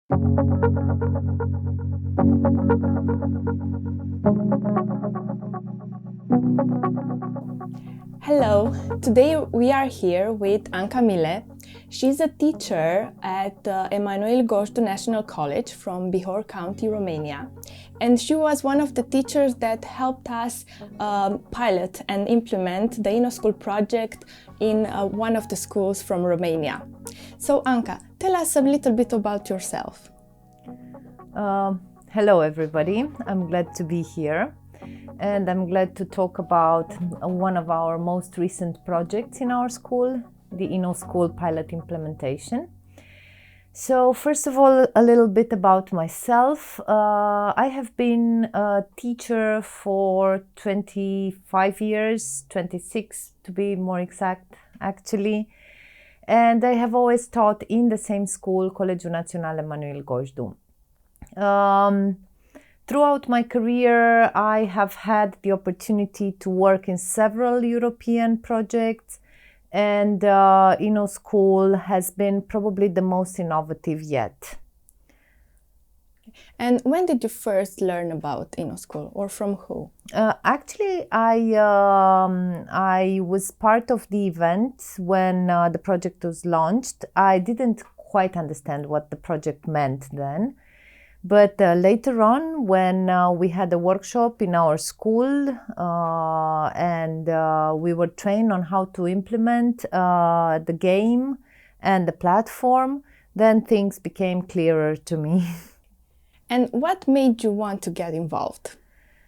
Hello, today we are here with Anca Mile. She's a teacher at Emanuel Gojdu National College from Bihor County, Romania. And she was one of the teachers that helped us pilot and implement the InnoSchool project in one of the schools from Romania. So Anca, tell us a little bit about yourself. Hello everybody, I'm glad to be here. And I'm glad to talk about one of our most recent projects in our school, the InnoSchool pilot implementation. So first of all, a little bit about myself. I have been a teacher for 25 years, 26 to be more exact actually. And I have always taught in the same school, Colegiul Național Emanuel Gojdu. Throughout my career, I have had the opportunity to work in several European projects, and InnoSchool has been probably the most innovative yet. And when did you first learn about InnoSchool, or from who? Actually, I was part of the event when the project was launched. I didn't quite understand what the project meant then. But later on, when we had a workshop in our school and we were trained on how to implement the game and the platform, then things became clearer to me. And what made you want to get involved?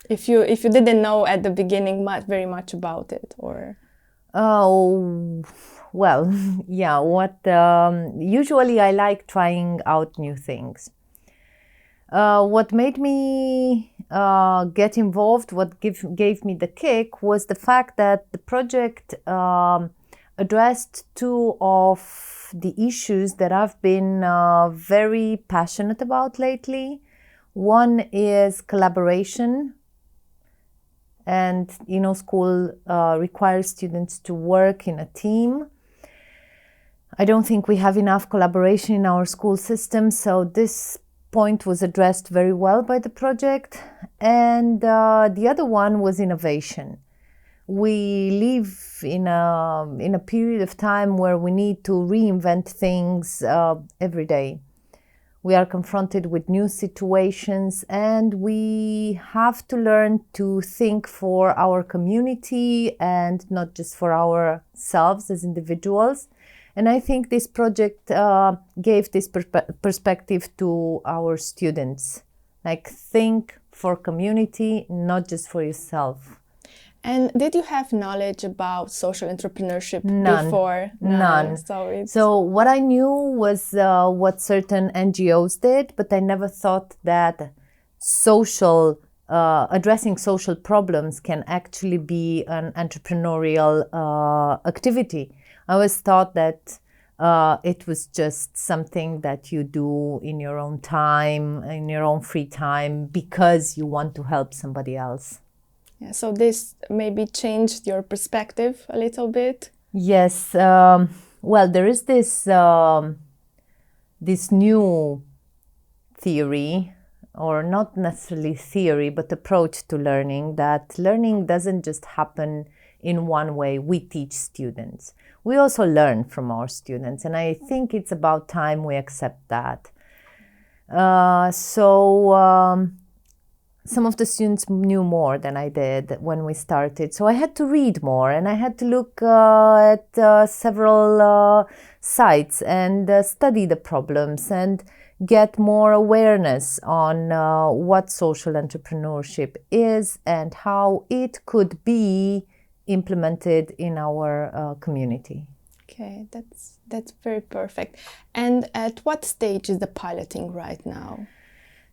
If you didn't know at the beginning very much about it, or? Oh, well, yeah. Usually I like trying out new things. What made me get involved, what gave me the kick, was the fact that the project addressed two of the issues that I've been very passionate about lately. One is collaboration, and InnoSchool requires students to work in a team. I don't think we have enough collaboration in our school system, so this point was addressed very well by the project. And the other one was innovation. We live in a period of time where we need to reinvent things every day. We are confronted with new situations, and we have to learn to think for our community and not just for ourselves as individuals. And I think this project gave this perspective to our students. Like, think for community, not just for yourself. And did you have knowledge about social entrepreneurship before? None. So what I knew was what certain NGOs did, but I never thought that addressing social problems can actually be an entrepreneurial activity. I always thought that it was just something that you do in your own time, in your own free time, because you want to help somebody else. Yeah, so this maybe changed your perspective a little bit? Yes. Well, there is this new theory, or not necessarily theory, but approach to learning, that learning doesn't just happen in one way. We teach students. We also learn from our students, and I think it's about time we accept that. Some of the students knew more than I did when we started, so I had to read more, and I had to look at several sites and study the problems and get more awareness on what social entrepreneurship is and how it could be implemented in our community. Okay, that's very perfect. And at what stage is the piloting right now?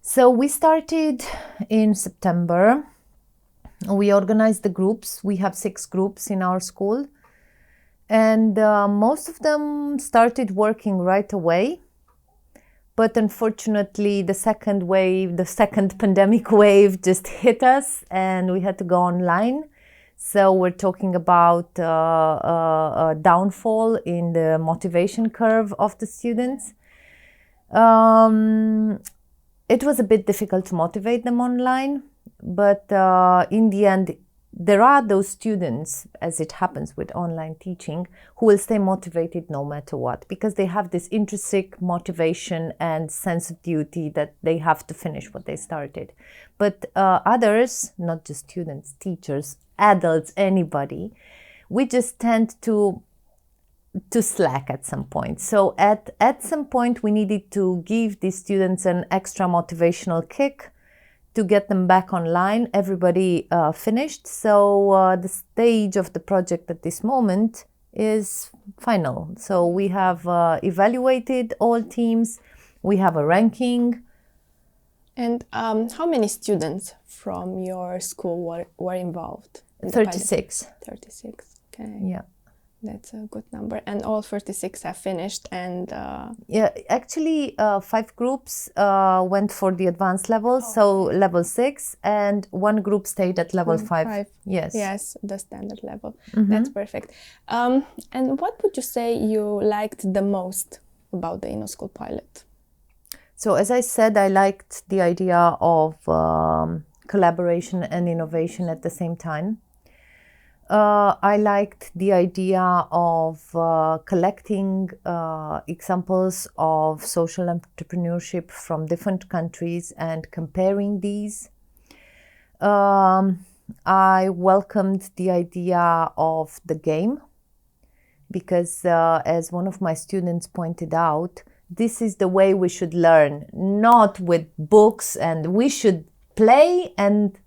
So we started in September. We organized the groups. We have 6 groups in our school, and most of them started working right away. But unfortunately, the second pandemic wave just hit us, and we had to go online. So we're talking about a downfall in the motivation curve of the students. It was a bit difficult to motivate them online, but in the end, there are those students, as it happens with online teaching, who will stay motivated no matter what, because they have this intrinsic motivation and sense of duty that they have to finish what they started. But others, not just students, teachers, adults, anybody, we just tend to slack at some point. So at some point we needed to give these students an extra motivational kick to get them back online. Everybody finished. So the stage of the project at this moment is final. So we have evaluated all teams. We have a ranking. And how many students from your school were involved? 36. 36, okay. Yeah. That's a good number. And all 36 have finished and... Yeah, actually 5 groups went for the advanced level, so level 6, and 1 group stayed at level 5. Yes. Yes, the standard level. That's perfect. And what would you say you liked the most about the InnoSchool pilot? So as I said, I liked the idea of collaboration and innovation at the same time. I liked the idea of collecting examples of social entrepreneurship from different countries and comparing these. I welcomed the idea of the game because, as one of my students pointed out, this is the way we should learn, not with books, and we should play and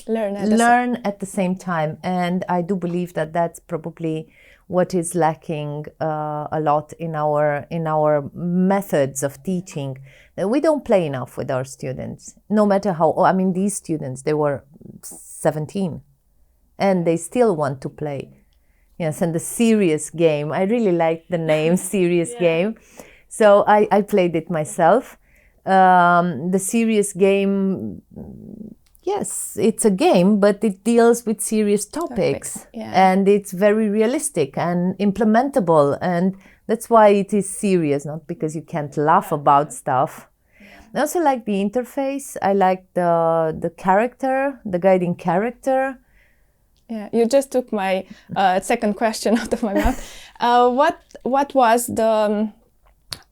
learn at the same time. And I do believe that that's probably what is lacking a lot in our methods of teaching. We don't play enough with our students, no matter how. I mean, these students, they were 17 and they still want to play. Yes, and the serious game, I really like the name serious game. So I played it myself. The serious game, yes, it's a game, but it deals with serious topics. And it's very realistic and implementable. And that's why it is serious, not because you can't laugh about stuff. I also like the interface. I like the character, the guiding character. Yeah, you just took my second question out of my mouth. What was the...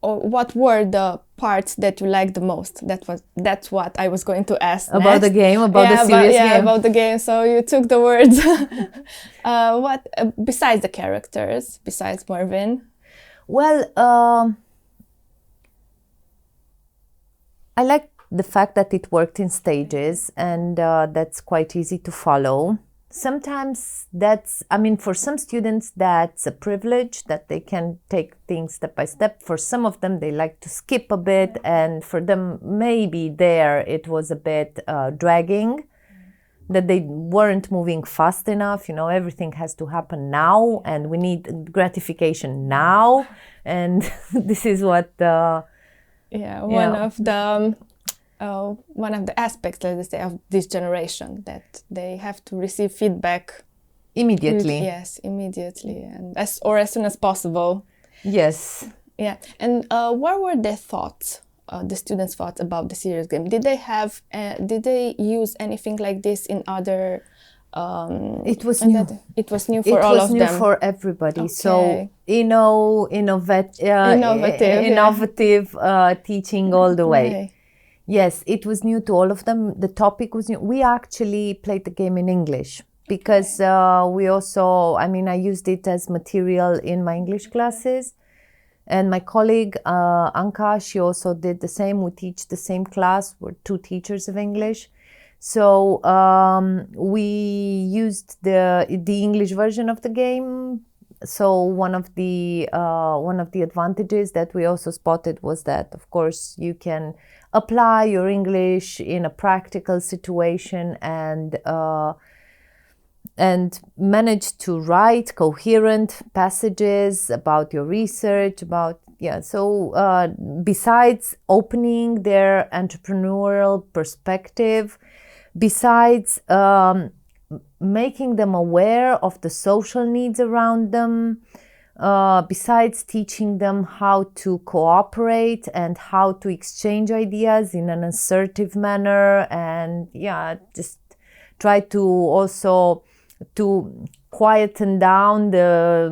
or what were the parts that you liked the most? That's what I was going to ask about next. The game, about the serious game. About the game. So you took the words. What besides the characters, besides Marvin? Well, I like the fact that it worked in stages, and that's quite easy to follow. Sometimes for some students, that's a privilege that they can take things step by step. For some of them, they like to skip a bit, and for them, maybe it was a bit dragging, that they weren't moving fast enough. You know, everything has to happen now, and we need gratification now. And this is what... one of the aspects, let's say, of this generation, that they have to receive feedback immediately. Yes, immediately, and as soon as possible. Yes. Yeah. And what were their thoughts, the students' thoughts about the serious game? Did they use anything like this in other? It was new. It was new for all of them. It was new for everybody. Okay. So innovative teaching all the way. Okay. Yes, it was new to all of them. The topic was new. We actually played the game in English because we also, I used it as material in my English classes. And my colleague, Anka, she also did the same. We teach the same class. We're 2 teachers of English. So we used the English version of the game. So one of the advantages that we also spotted was that, of course, you can apply your English in a practical situation and manage to write coherent passages about your research, So besides opening their entrepreneurial perspective, besides making them aware of the social needs around them, besides teaching them how to cooperate and how to exchange ideas in an assertive manner, and just try to also to quieten down the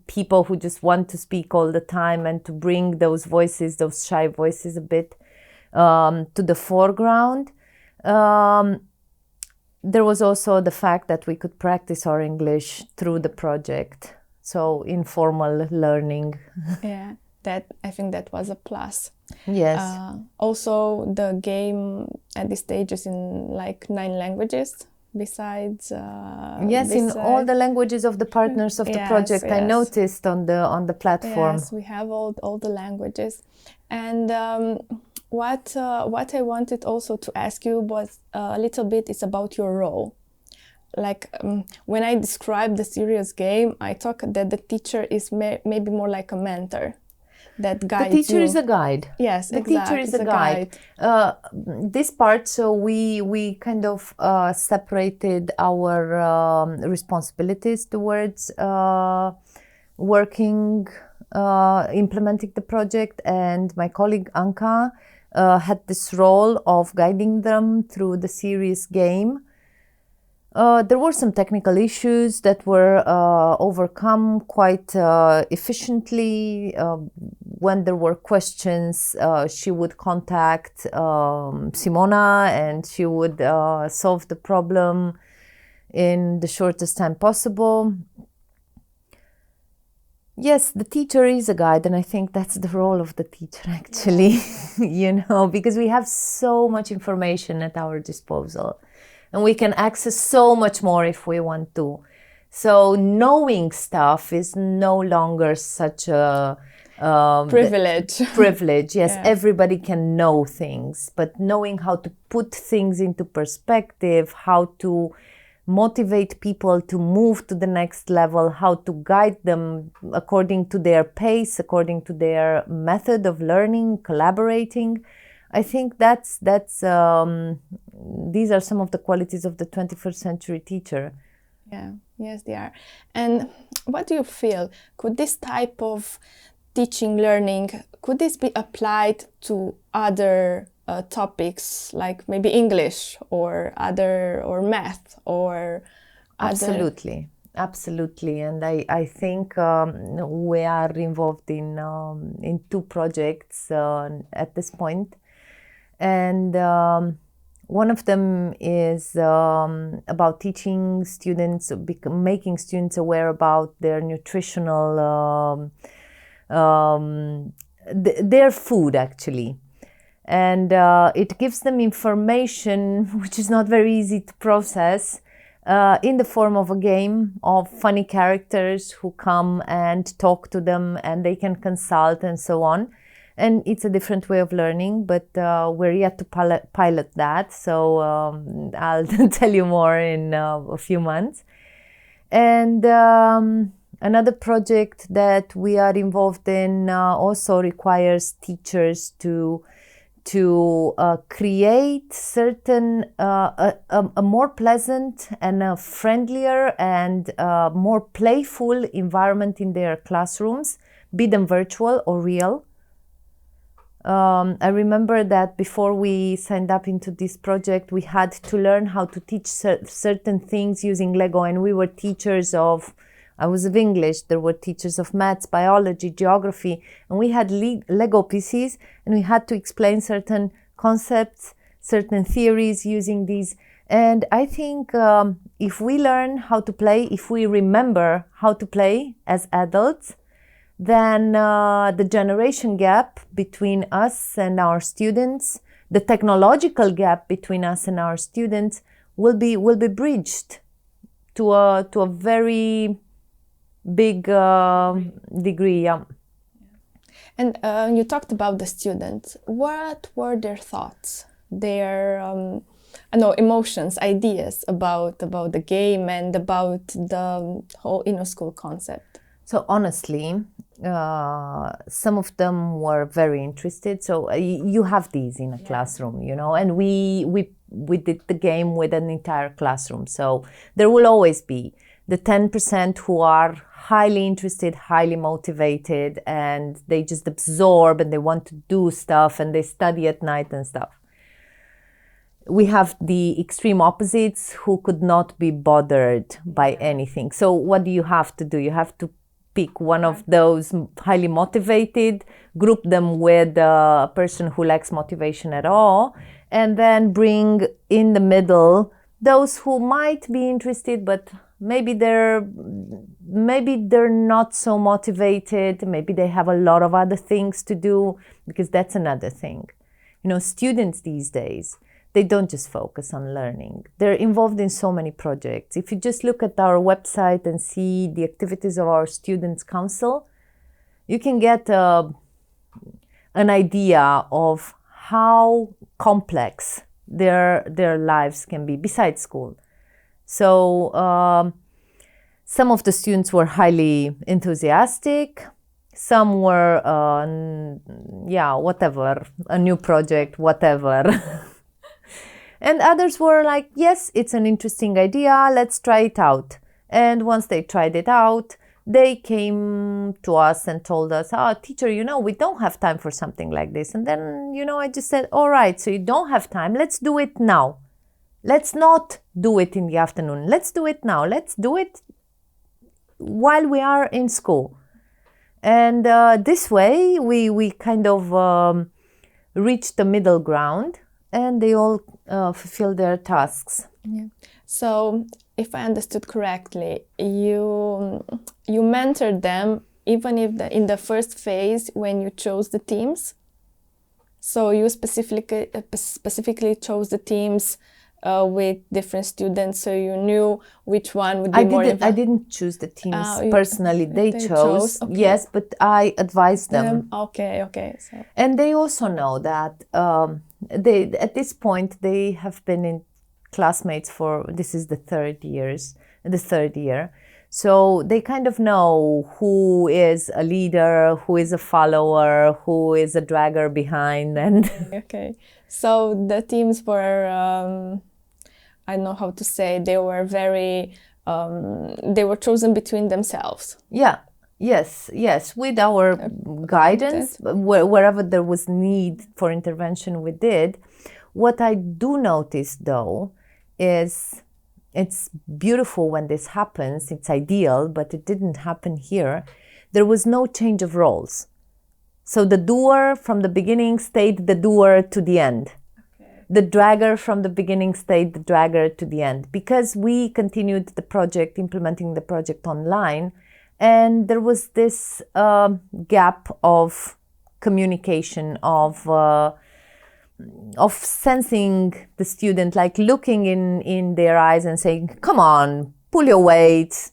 people who just want to speak all the time, and to bring those voices, those shy voices, a bit to the foreground. There was also the fact that we could practice our English through the project, so informal learning. Yeah, I think that was a plus. Yes. Also, the game at this stage is in like 9 languages. Besides, in all the languages of the partners of the project, I noticed on the platform. Yes, we have all the languages, and what I wanted also to ask you was a little bit is about your role. Like when I described the serious game, I thought that the teacher is maybe more like a mentor that guides you. The teacher is a guide. Yes, the teacher is a guide. This part, so we kind of separated our responsibilities towards working, implementing the project, and my colleague Anka had this role of guiding them through the serious game. There were some technical issues that were overcome quite efficiently. When there were questions, she would contact Simona, and she would solve the problem in the shortest time possible. Yes, the teacher is a guide, and I think that's the role of the teacher, actually, because we have so much information at our disposal. And we can access so much more if we want to. So knowing stuff is no longer such a privilege. Privilege, yes. Yeah. Everybody can know things, but knowing how to put things into perspective, how to motivate people to move to the next level, how to guide them according to their pace, according to their method of learning, collaborating. I think that's these are some of the qualities of the 21st century teacher. Yeah, yes, they are. And what do you feel? Could this type of teaching, learning, could this be applied to other topics, like maybe English or math or Absolutely. Absolutely, and I think we are involved in 2 projects at this point. And one of them is about teaching students, making students aware about their nutritional, their food, actually. And it gives them information which is not very easy to process in the form of a game of funny characters who come and talk to them, and they can consult and so on. And it's a different way of learning, but we're yet to pilot that. So I'll tell you more in a few months. And another project that we are involved in also requires teachers to create certain a more pleasant and a friendlier and more playful environment in their classrooms, be them virtual or real. I remember that before we signed up into this project, we had to learn how to teach certain things using Lego, and we were teachers of, I was of English, there were teachers of maths, biology, geography, and we had Lego pieces, and we had to explain certain concepts, certain theories using these. And I think if we learn how to play, if we remember how to play as adults, then the generation gap between us and our students, the technological gap between us and our students will be bridged to a very big degree. Yeah. And you talked about the students. What were their thoughts, their emotions, ideas about the game and about the whole InnoSchool concept? So honestly, some of them were very interested. So you have these in a classroom, and we did the game with an entire classroom. So there will always be the 10% who are highly interested, highly motivated, and they just absorb and they want to do stuff and they study at night and stuff. We have the extreme opposites who could not be bothered by anything. So what do you have to do? You have to pick one of those highly motivated, group them with a person who lacks motivation at all, and then bring in the middle those who might be interested, but maybe they're not so motivated. Maybe they have a lot of other things to do, because that's another thing. You know, students these days, they don't just focus on learning. They're involved in so many projects. If you just look at our website and see the activities of our Students' Council, you can get an idea of how complex their lives can be besides school. So some of the students were highly enthusiastic. Some were, whatever, a new project, whatever. And others were like, yes, it's an interesting idea, let's try it out. And once they tried it out, they came to us and told us, teacher, we don't have time for something like this. And then, I just said, all right, so you don't have time, let's do it now. Let's not do it in the afternoon. Let's do it now. Let's do it while we are in school. And this way, we kind of reached the middle ground, and they all fulfill their tasks. Yeah. So, if I understood correctly, you mentored them even if in the first phase when you chose the teams. So you specifically chose the teams with different students, so you knew which one would be more involved. I didn't choose the teams personally. They chose. Okay. Yes, but I advised them. Okay. So. And they also know that at this point they have been in classmates for, this is the third year. So they kind of know who is a leader, who is a follower, who is a dragger behind. And okay. So the teams were, I don't know how to say, they were very, they were chosen between themselves. Yeah. Yes, with our guidance, wherever there was need for intervention, we did. What I do notice, though, is it's beautiful when this happens. It's ideal, but it didn't happen here. There was no change of roles. So the doer from the beginning stayed the doer to the end. Okay. The dragger from the beginning stayed the dragger to the end, because we continued the project, implementing the project online. And there was this gap of communication, of sensing the student, like looking in their eyes and saying, come on, pull your weight,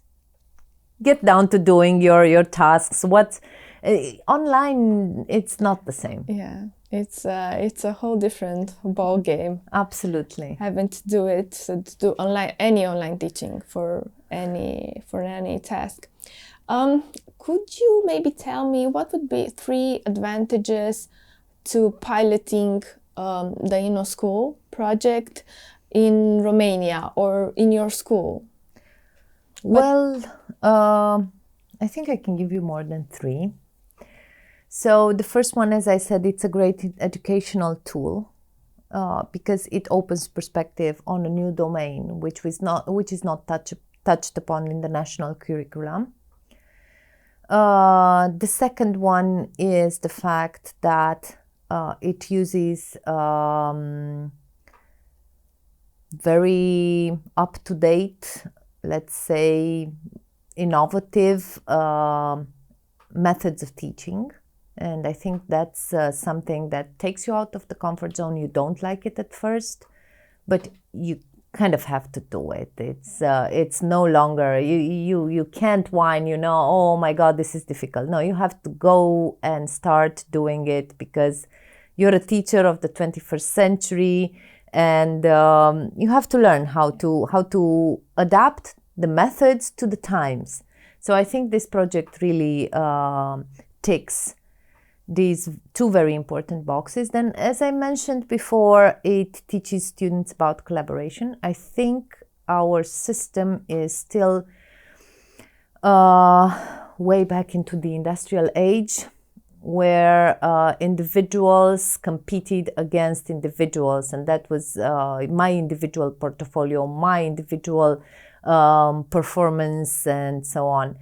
get down to doing your tasks. Online, it's not the same. Yeah, it's a whole different ball game. Absolutely. Having to do it, so to do any online teaching for any task. Could you maybe tell me what would be 3 advantages to piloting the InnoSchool project in Romania or in your school? Well, I think I can give you more than 3. So the first one, as I said, it's a great educational tool because it opens perspective on a new domain, which is not touched upon in the national curriculum. The second one is the fact that it uses very up-to-date, let's say, innovative methods of teaching. And I think that's something that takes you out of the comfort zone. You don't like it at first, but you kind of have to do it. It's no longer, you can't whine, oh my God, this is difficult. No, you have to go and start doing it because you're a teacher of the 21st century, and you have to learn how to adapt the methods to the times. So I think this project really ticks these 2 very important boxes. Then, as I mentioned before, it teaches students about collaboration. I think our system is still way back into the industrial age, where individuals competed against individuals, and that was my individual portfolio, my individual performance, and so on.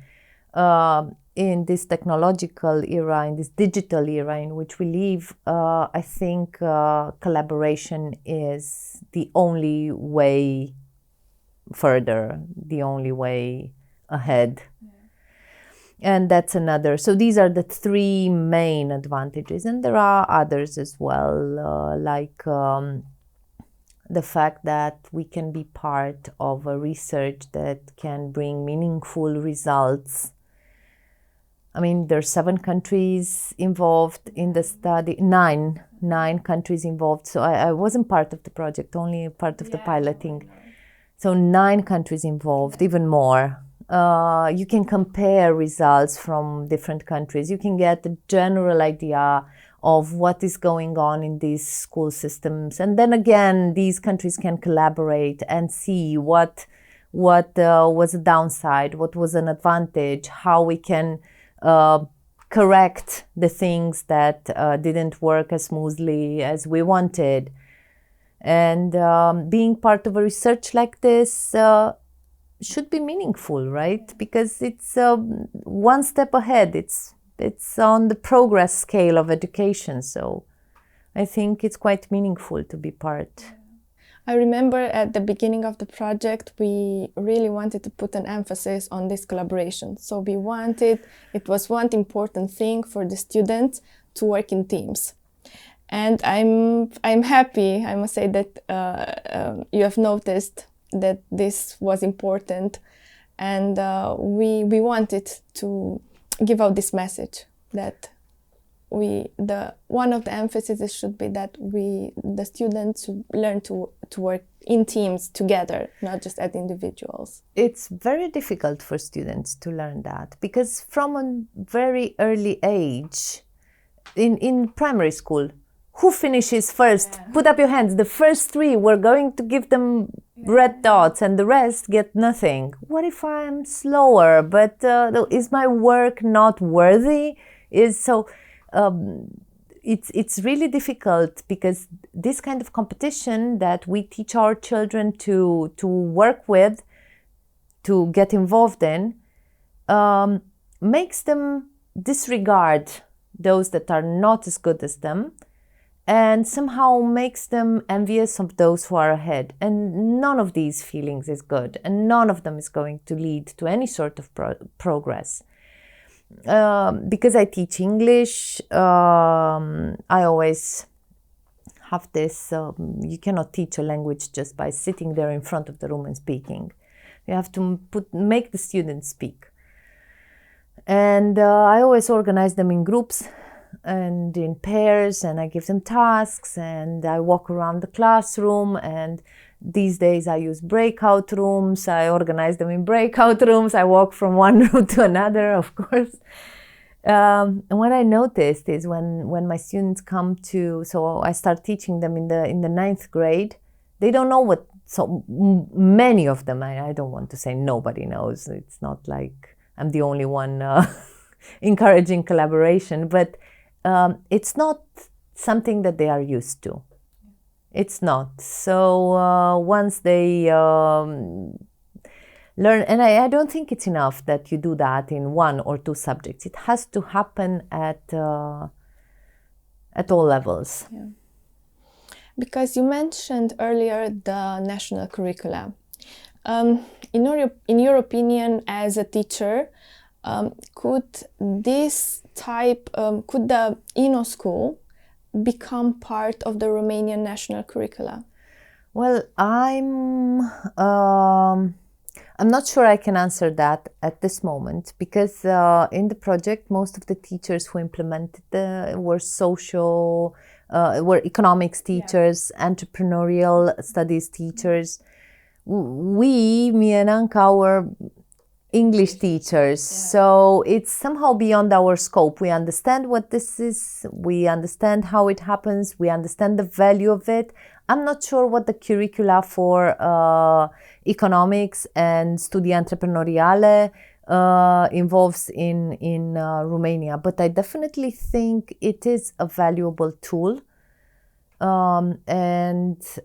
In this technological era, in this digital era in which we live, I think collaboration is the only way further, the only way ahead. And that's another. So these are the three main advantages, and there are others as well, like the fact that we can be part of a research that can bring meaningful results. I mean, there are 7 countries involved in the study, nine countries involved. So I wasn't part of the project, only part of the piloting. So 9 countries involved, even more. You can compare results from different countries. You can get a general idea of what is going on in these school systems. And then again, these countries can collaborate and see what was a downside, what was an advantage, how we can correct the things that didn't work as smoothly as we wanted. And being part of a research like this should be meaningful, right? Because it's one step ahead. It's on the progress scale of education. So I think it's quite meaningful to be part. I remember at the beginning of the project, we really wanted to put an emphasis on this collaboration. So it was one important thing for the students to work in teams. And I'm happy, I must say, that you have noticed that this was important, and we wanted to give out this message that one of the emphases should be that the students should learn to work in teams together, not just as individuals. It's very difficult for students to learn that, because from a very early age, in primary school, who finishes first? Yeah. Put up your hands. The first 3, we're going to give them red dots, and the rest get nothing. What if I'm slower? But is my work not worthy? It's really difficult, because this kind of competition that we teach our children to work with, to get involved in, makes them disregard those that are not as good as them, and somehow makes them envious of those who are ahead. And none of these feelings is good, and none of them is going to lead to any sort of progress. Because I teach English, I always have this, you cannot teach a language just by sitting there in front of the room and speaking. You have to make the students speak. And I always organize them in groups and in pairs, and I give them tasks, and I walk around the classroom. And these days I use breakout rooms. I organize them in breakout rooms. I walk from one room to another, of course. And what I noticed is when my students come to, so I start teaching them in the 9th grade, they don't know what, so many of them, I don't want to say nobody knows. It's not like I'm the only one encouraging collaboration, but it's not something that they are used to. It's not. So once they learn, and I don't think it's enough that you do that in 1 or 2 subjects. It has to happen at all levels. Yeah. Because you mentioned earlier the national curricula. In your opinion, as a teacher, could the InnoSchool become part of the Romanian national curricula? Well, I'm not sure I can answer that at this moment, because in the project, most of the teachers who implemented were economics teachers, entrepreneurial studies teachers. Me and Anka, were English teachers. So it's somehow beyond our scope. We understand what this is. We understand how it happens. We understand the value of it. I'm not sure what the curricula for economics and Studia Entreprenoriale involves in Romania. But I definitely think it is a valuable tool, and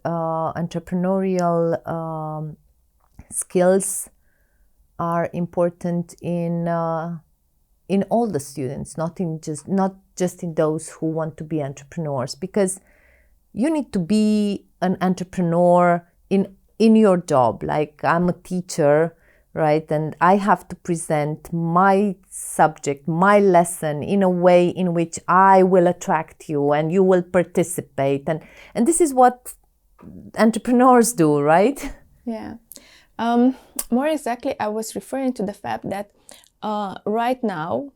entrepreneurial skills are important in all the students, not just in those who want to be entrepreneurs, because you need to be an entrepreneur in your job. Like, I'm a teacher, right? And I have to present my subject, my lesson, in a way in which I will attract you and you will participate. And this is what entrepreneurs do, right? Yeah. More exactly, I was referring to the fact that right now,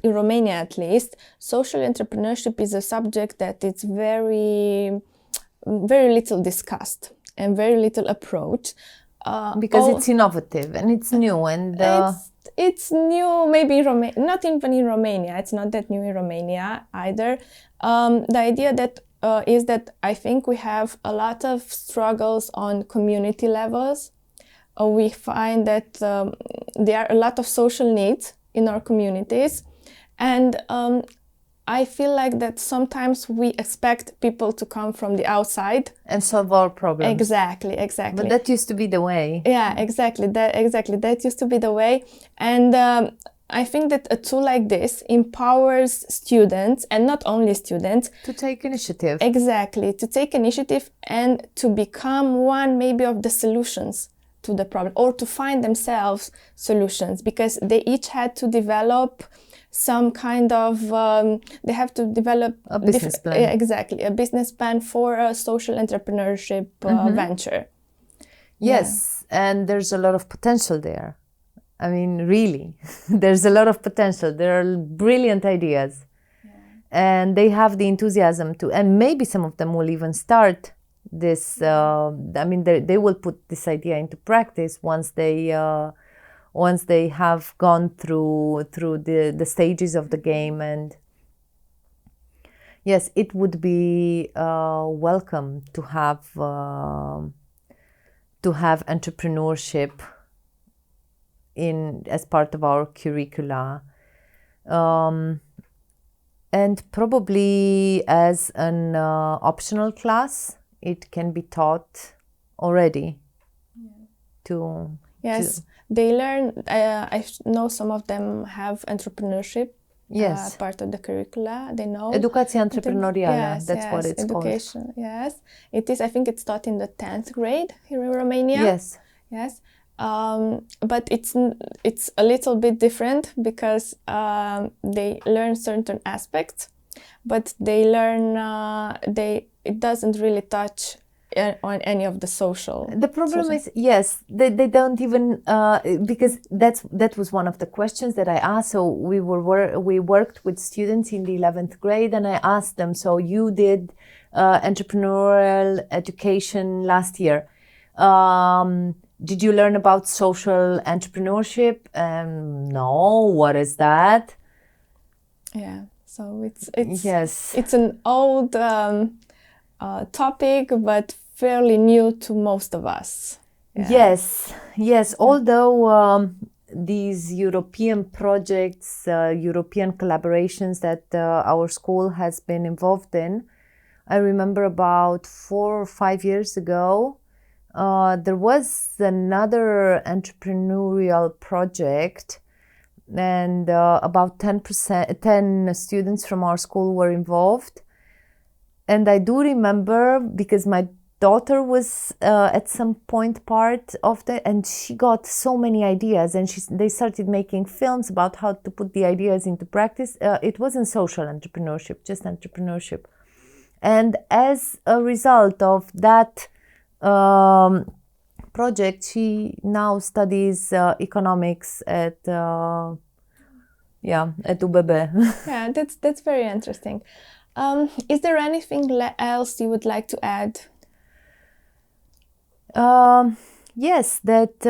in Romania at least, social entrepreneurship is a subject that it's very little discussed and very little approached. Because it's innovative and it's new, and it's new, maybe not even in Romania. It's not that new in Romania either. The idea that is that I think we have a lot of struggles on community levels. We find that there are a lot of social needs in our communities, and I feel like that sometimes we expect people to come from the outside and solve our problems. Exactly. But that used to be the way. Yeah, exactly. That used to be the way, and I think that a tool like this empowers students, and not only students, to take initiative. Exactly, to take initiative and to become one maybe of the solutions to the problem, or to find themselves solutions, because they each had to develop some kind of, they have to develop a business plan. Exactly, a business plan for a social entrepreneurship venture. Yes, yeah. And there's a lot of potential there. I mean, really, there's a lot of potential. There are brilliant ideas, and they have the enthusiasm to, and maybe some of them will even start this. I mean, they will put this idea into practice once they have gone through the stages of the game. And yes, it would be welcome to have entrepreneurship as part of our curricula, and probably as an optional class. It can be taught already. They learn. I know some of them have entrepreneurship. Yes. Part of the curricula, they know. Educația antreprenorială, that's what it's education, called. Yes, it is. I think it's taught in the 10th grade here in Romania. Yes. Yes. But it's a little bit different, because they learn certain aspects, but they learn, it doesn't really touch on any of the social. The problem is, yes, they don't even, because that was one of the questions that I asked. So we worked with students in the 11th grade, and I asked them, so you did entrepreneurial education last year. Did you learn about social entrepreneurship? No, what is that? Yeah, so it's yes, it's an old topic, but fairly new to most of us. Yeah. Yes. Although these European projects, European collaborations that our school has been involved in, I remember about 4 or 5 years ago, there was another entrepreneurial project, and about 10 students from our school were involved. And I do remember, because my daughter was at some point part of that, and she got so many ideas, and they started making films about how to put the ideas into practice. It wasn't social entrepreneurship, just entrepreneurship. And as a result of that project, she now studies economics at UBB. Yeah, that's very interesting. Is there anything else you would like to add? Yes, that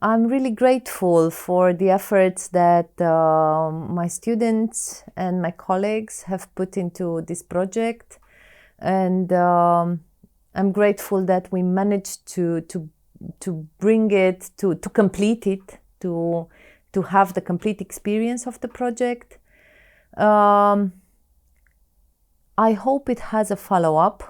I'm really grateful for the efforts that my students and my colleagues have put into this project, and I'm grateful that we managed to bring it to complete it, to to have the complete experience of the project. I hope it has a follow-up,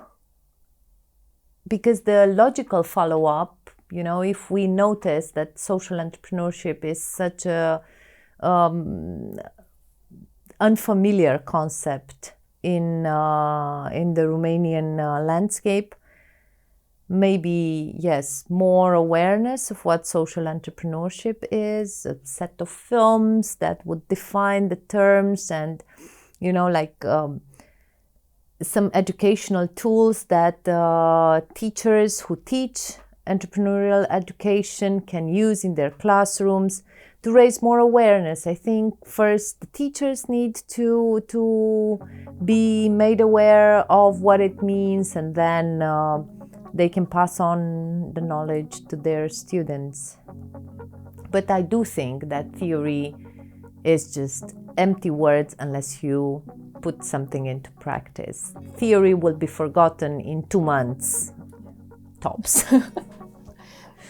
because the logical follow-up, if we notice that social entrepreneurship is such a unfamiliar concept in the Romanian landscape, maybe, yes, more awareness of what social entrepreneurship is, a set of films that would define the terms, and some educational tools that teachers who teach entrepreneurial education can use in their classrooms to raise more awareness. I think first the teachers need to be made aware of what it means, and then they can pass on the knowledge to their students. But I do think that theory is just empty words unless you put something into practice. Theory will be forgotten in 2 months, tops.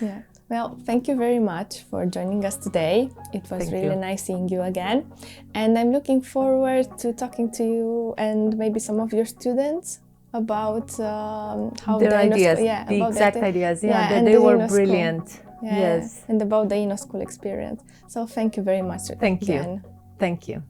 Yeah. Well, thank you very much for joining us today. It was Thank really you. nice seeing you again. And I'm looking forward to talking to you and maybe some of your students about how Their the ideas, yeah, the about exact the, ideas, and they the were InnoSchool. brilliant. Yeah, Yes. and about the InnoSchool experience. So thank you very much Thank again. you. Thank you.